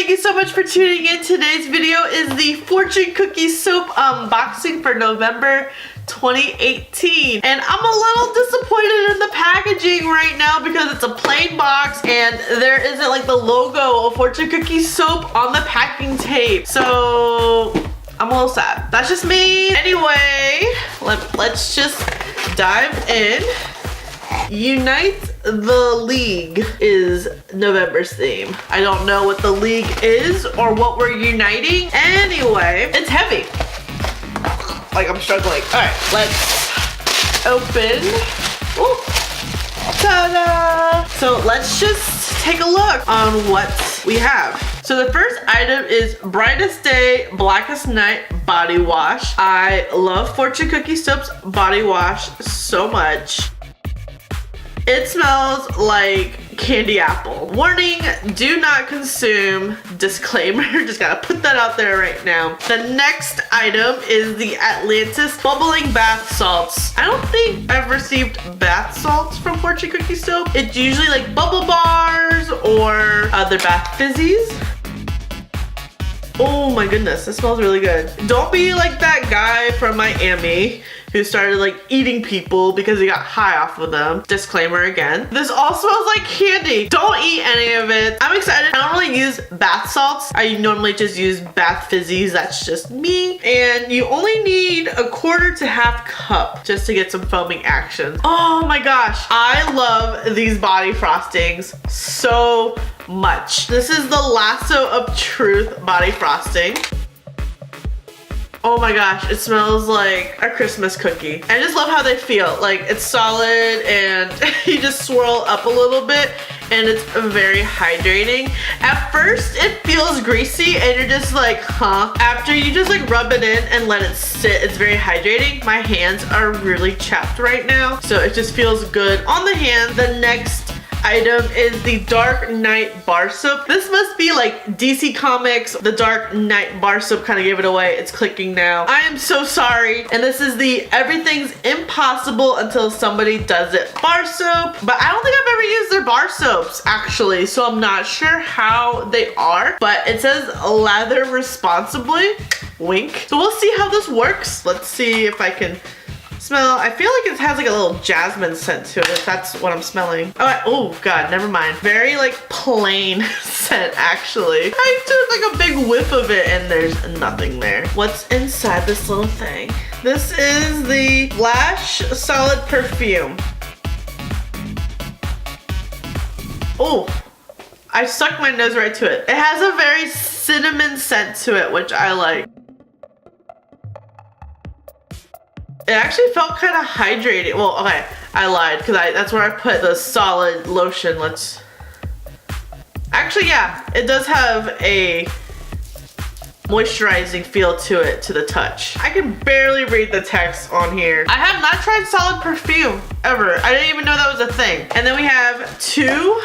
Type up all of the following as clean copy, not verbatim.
thank you so much for tuning in. Today's video is the Fortune Cookie Soap unboxing for November 2018. And I'm a little disappointed in the packaging right now because it's a plain box and there isn't like the logo of Fortune Cookie Soap on the packing tape. So I'm a little sad. That's just me. Anyway, let's just dive in. Unite the League is November's theme. I don't know what the league is or what we're uniting. Anyway, it's heavy. Like I'm struggling. All right, let's open. Ooh. Ta-da! So let's just take a look on what we have. So the first item is Brightest Day, Blackest Night Body Wash. I love Fortune Cookie Soap's body wash so much. It smells like candy apple. Warning, do not consume. Disclaimer, just gotta put that out there right now. The next item is the Atlantis Bubbling Bath Salts. I don't think I've received bath salts from Fortune Cookie Soap. It's usually like bubble bars or other bath fizzies. Oh my goodness, it smells really good. Don't be like that guy from Miami who started like eating people because he got high off of them. Disclaimer again. This all smells like candy. Don't eat any of it. I'm excited. I don't really use bath salts. I normally just use bath fizzies. That's just me. And you only need a quarter to half cup just to get some foaming action. Oh my gosh. I love these body frostings so much. This is the Lasso of Truth body frosting. Oh my gosh, it smells like a Christmas cookie. I just love how they feel. Like it's solid and you just swirl up a little bit and it's very hydrating. At first it feels greasy and you're just like, huh? After you just like rub it in and let it sit, it's very hydrating. My hands are really chapped right now, so it just feels good on the hands. The next item is the Dark Knight Bar Soap. This must be like DC Comics. The Dark Knight Bar Soap kind of gave it away. It's clicking now. I am so sorry. And this is the Everything's Impossible Until Somebody Does It bar soap. But I don't think I've ever used their bar soaps actually, so I'm not sure how they are. But it says lather responsibly. Wink. So we'll see how this works. Let's see if I can smell. I feel like it has like a little jasmine scent to it. That's what I'm smelling. Oh god, never mind. Very like plain scent actually. I took like a big whiff of it and there's nothing there. What's inside this little thing? This is the Lash Solid Perfume. Oh, I stuck my nose right to it. It has a very cinnamon scent to it, which I like. It actually felt kind of hydrating. Well, okay, I lied because that's where I put the solid lotion. Let's, actually, yeah, it does have a moisturizing feel to it, to the touch. I can barely read the text on here. I have not tried solid perfume ever. I didn't even know that was a thing. And then we have two,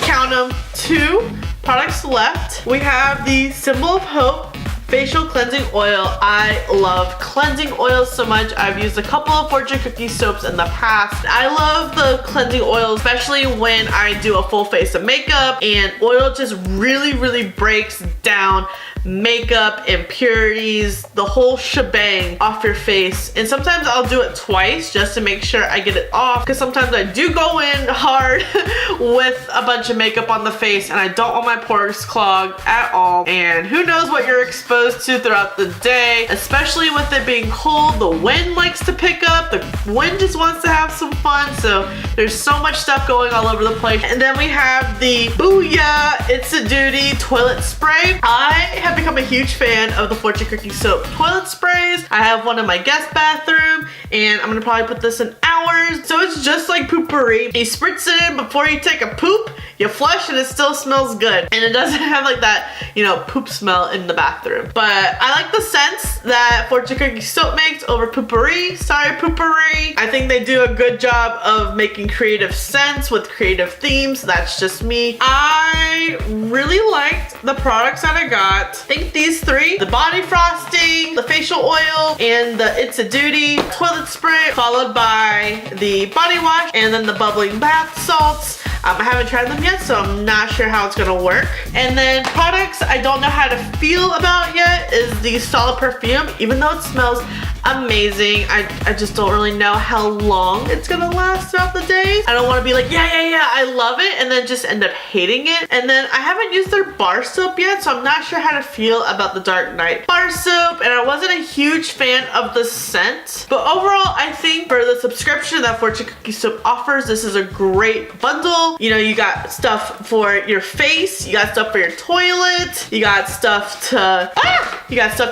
count them, two products left. We have the Symbol of Hope Facial Cleansing Oil. I love cleansing oils so much. I've used a couple of Fortune Cookie Soaps in the past. I love the cleansing oil, especially when I do a full face of makeup and oil just really breaks down makeup, impurities, the whole shebang off your face. And sometimes I'll do it twice just to make sure I get it off, because sometimes I do go in hard with a bunch of makeup on the face and I don't want my pores clogged at all. And who knows what you're exposed to throughout the day, especially with it being cold. The wind likes to pick up, the wind just wants to have some fun, so there's so much stuff going all over the place. And then we have the Booyah It's a Duty Toilet Spray. I have become a huge fan of the Fortune Cookie Soap toilet sprays. I have one in my guest bathroom and I'm gonna probably put this in ours. So it's just like poopery. You spritz it in before you take a poop, you flush and it still smells good. And it doesn't have like that, you know, poop smell in the bathroom. But I like the scents that Fortune Cookie Soap makes over poopery. Sorry, poopery. I think they do a good job of making creative scents with creative themes. That's just me. I really liked the products that I got. I think these three, the body frosting, the facial oil, and the It's a Duty toilet spray, followed by the body wash, and then the bubbling bath salts. I haven't tried them yet, so I'm not sure how it's gonna work. And then products I don't know how to feel about yet is the solid perfume. Even though it smells amazing, I just don't really know how long it's gonna last throughout the day. I don't want to be like, yeah, I love it, and then just end up hating it. And then I haven't used their bar soap yet, so I'm not sure how to feel about the Dark Knight bar soap, and I wasn't a huge fan of the scent. But overall, I think for the subscription that Fortune Cookie Soap offers, this is a great bundle. You know, you got stuff for your face, you got stuff for your toilet, you got stuff to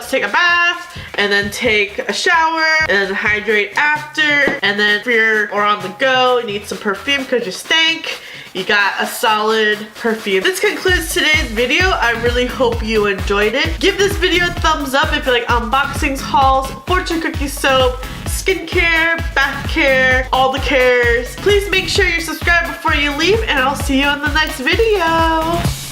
take a bath, and then take a shower, and then hydrate after, and then if you're on the go, you need some perfume because you stink. You got a solid perfume. This concludes today's video. I really hope you enjoyed it. Give this video a thumbs up if you like unboxings, hauls, Fortune Cookie Soap, skincare, bath care, all the cares. Please make sure you're subscribed before you leave, and I'll see you in the next video.